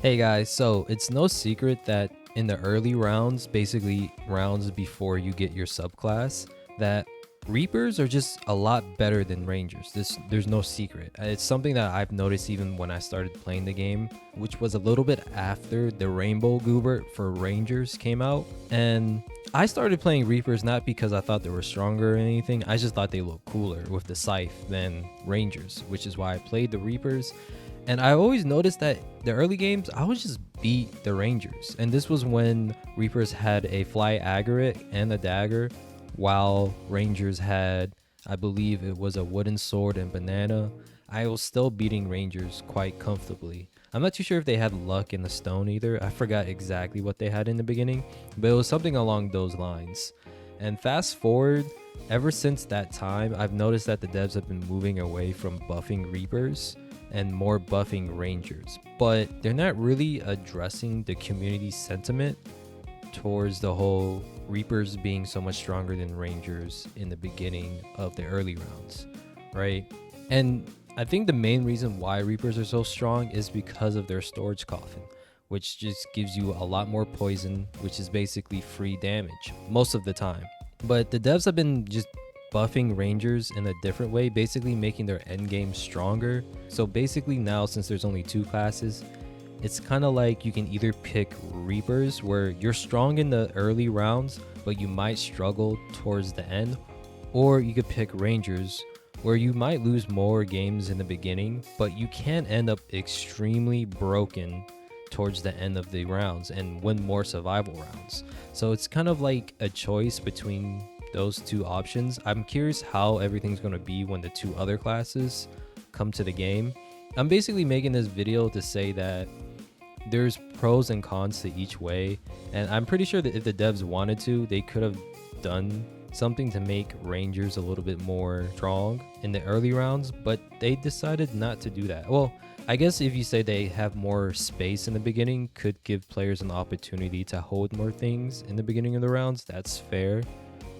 Hey guys, so it's no secret that in the early rounds, basically rounds before you get your subclass, that Reapers are just a lot better than Rangers. There's no secret. It's something that I've noticed even when I started playing the game, which was a little bit after the Rainbow Goobert for Rangers came out. And I started playing Reapers not because I thought they were stronger or anything. I just thought they looked cooler with the scythe than Rangers, which is why I played the Reapers. And I always noticed that the early games, I would just beat the Rangers. And this was when Reapers had a fly aggregate and a dagger, while Rangers had, I believe it was a wooden sword and banana. I was still beating Rangers quite comfortably. I'm not too sure if they had luck in the stone either. I forgot exactly what they had in the beginning, but it was something along those lines. And fast forward, ever since that time, I've noticed that the devs have been moving away from buffing Reapers and more buffing Rangers, but they're not really addressing the community sentiment towards the whole Reapers being so much stronger than Rangers in the beginning of the early rounds, right? And I think the main reason why Reapers are so strong is because of their storage coffin, which just gives you a lot more poison, which is basically free damage most of the time. But the devs have been just buffing Rangers in a different way, basically making their end game stronger. So basically now, since there's only two classes, it's kind of like you can either pick Reapers where you're strong in the early rounds but you might struggle towards the end, or you could pick Rangers where you might lose more games in the beginning but you can end up extremely broken towards the end of the rounds and win more survival rounds. So it's kind of like a choice between those two options. I'm curious how everything's going to be when the two other classes come to the game. I'm basically making this video to say that there's pros and cons to each way, and I'm pretty sure that if the devs wanted to, they could have done something to make Rangers a little bit more strong in the early rounds, but they decided not to do that. Well, I guess if you say they have more space in the beginning, could give players an opportunity to hold more things in the beginning of the rounds, that's fair.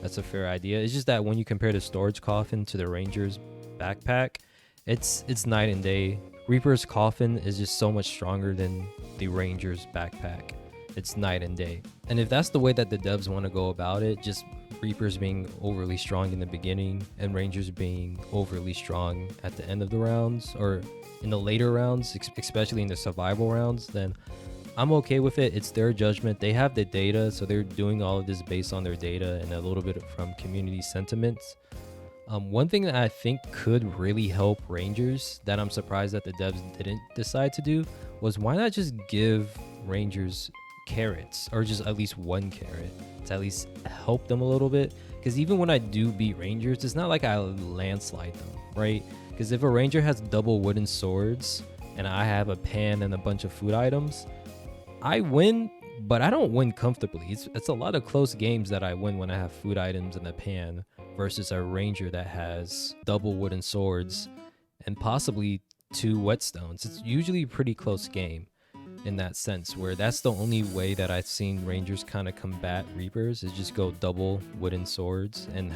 That's a fair idea. It's just that when you compare the storage coffin to the Rangers backpack, it's night and day. Reaper's coffin is just so much stronger than the Rangers backpack. It's night and day. And if that's the way that the devs want to go about it, just Reapers being overly strong in the beginning and Rangers being overly strong at the end of the rounds or in the later rounds, especially in the survival rounds, then I'm okay with it. It's their judgment. They have the data, so they're doing all of this based on their data and a little bit from community sentiments. One thing that I think could really help Rangers that I'm surprised that the devs didn't decide to do was why not just give Rangers carrots, or just at least one carrot to at least help them a little bit. Because even when I do beat Rangers, it's not like I landslide them, right? Because if a Ranger has double wooden swords and I have a pan and a bunch of food items, I win, but I don't win comfortably. It's a lot of close games that I win when I have food items in the pan versus a Ranger that has double wooden swords and possibly two whetstones. It's usually a pretty close game in that sense, where that's the only way that I've seen Rangers kind of combat Reapers is just go double wooden swords and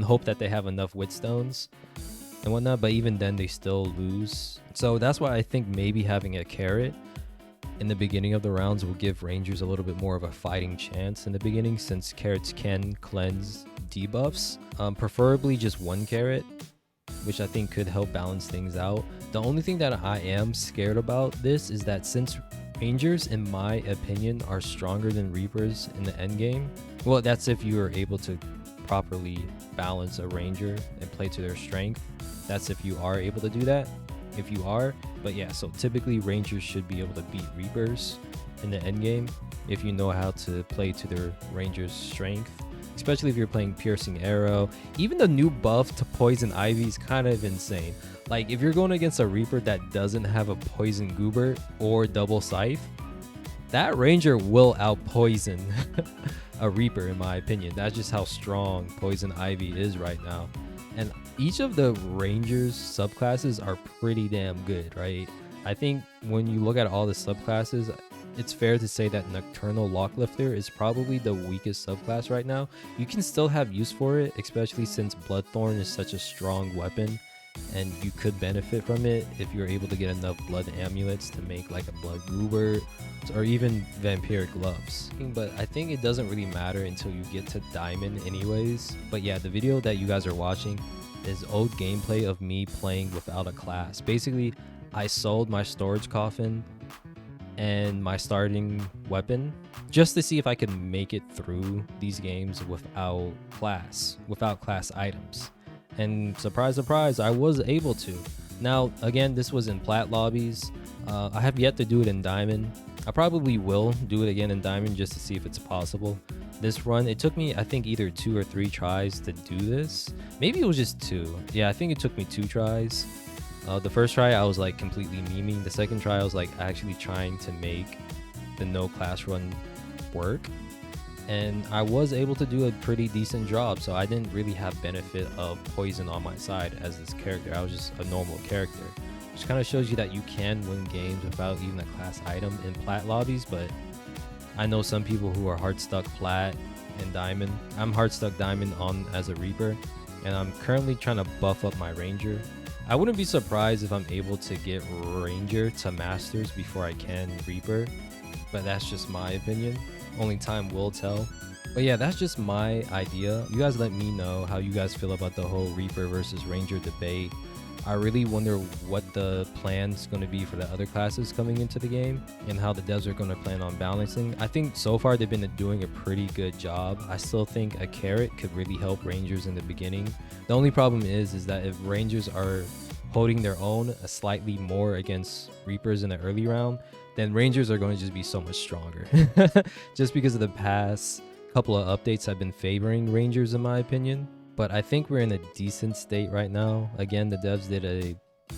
hope that they have enough whetstones and whatnot, but even then they still lose. So that's why I think maybe having a carrot in the beginning of the rounds will give Rangers a little bit more of a fighting chance in the beginning, since carrots can cleanse debuffs. Preferably just one carrot, which I think could help balance things out. The only thing that I am scared about this is that since Rangers, in my opinion, are stronger than Reapers in the end game, well, that's if you are able to properly balance a Ranger and play to their strength. That's if you are able to do that. If you are, but yeah, so typically Rangers should be able to beat Reapers in the end game if you know how to play to their Rangers' strength, especially if you're playing Piercing Arrow. Even the new buff to Poison Ivy is kind of insane. Like, if you're going against a Reaper that doesn't have a Poison Goobert or double Scythe, that Ranger will out-poison a Reaper, in my opinion. That's just how strong Poison Ivy is right now. And each of the Rangers subclasses are pretty damn good, right? I think when you look at all the subclasses, it's fair to say that Nocturnal Locklifter is probably the weakest subclass right now. You can still have use for it, especially since Bloodthorn is such a strong weapon and you could benefit from it if you're able to get enough blood amulets to make like a blood goobert or even vampiric gloves. But I think it doesn't really matter until you get to diamond anyways. But yeah, the video that you guys are watching is old gameplay of me playing without a class. Basically, I sold my storage coffin and my starting weapon just to see if I could make it through these games without class items. And surprise, surprise, I was able to. Now, again, this was in plat lobbies. I have yet to do it in diamond. I probably will do it again in diamond just to see if it's possible. This run, it took me, I think, either 2 or 3 tries to do this. Maybe it was just 2. Yeah, I think it took me 2 tries. The first try, I was like completely memeing. The second try, I was like actually trying to make the no class run work. And I was able to do a pretty decent job, so I didn't really have benefit of poison on my side as this character. I was just a normal character, which kind of shows you that you can win games without even a class item in plat lobbies. But I know some people who are hard stuck plat and diamond. I'm hard stuck diamond on as a reaper, and I'm currently trying to buff up my ranger. I wouldn't be surprised if I'm able to get ranger to masters before I can reaper, but that's just my opinion. Only time will tell. But yeah, that's just my idea. You guys let me know how you guys feel about the whole reaper versus ranger debate. I really wonder what the plan's going to be for the other classes coming into the game and how the devs are going to plan on balancing. I think so far they've been doing a pretty good job. I still think a carrot could really help rangers in the beginning. The only problem is that if rangers are holding their own slightly more against reapers in the early round, then rangers are going to just be so much stronger. Just because of the past couple of updates have been favoring rangers in my opinion. But I think we're in a decent state right now. Again, the devs did a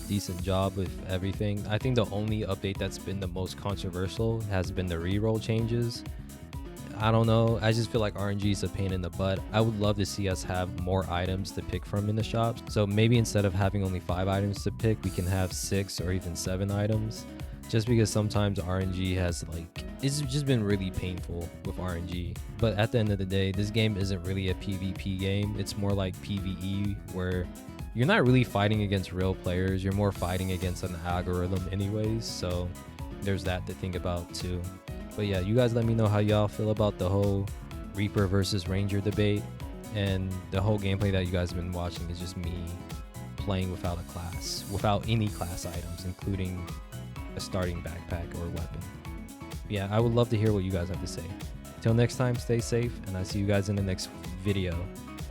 decent job with everything. I think the only update that's been the most controversial has been the reroll changes. I don't know, I just feel like RNG is a pain in the butt. I would love to see us have more items to pick from in the shops. So maybe instead of having only 5 items to pick, we can have 6 or even 7 items. Just because sometimes RNG has it's just been really painful with RNG. But at the end of the day, this game isn't really a PvP game. It's more like PvE, where you're not really fighting against real players. You're more fighting against an algorithm anyways. So there's that to think about too. But yeah, you guys let me know how y'all feel about the whole Reaper versus Ranger debate. And the whole gameplay that you guys have been watching is just me playing without a class, without any class items, including a starting backpack or weapon. Yeah, I would love to hear what you guys have to say. Till next time, stay safe, and I'll see you guys in the next video.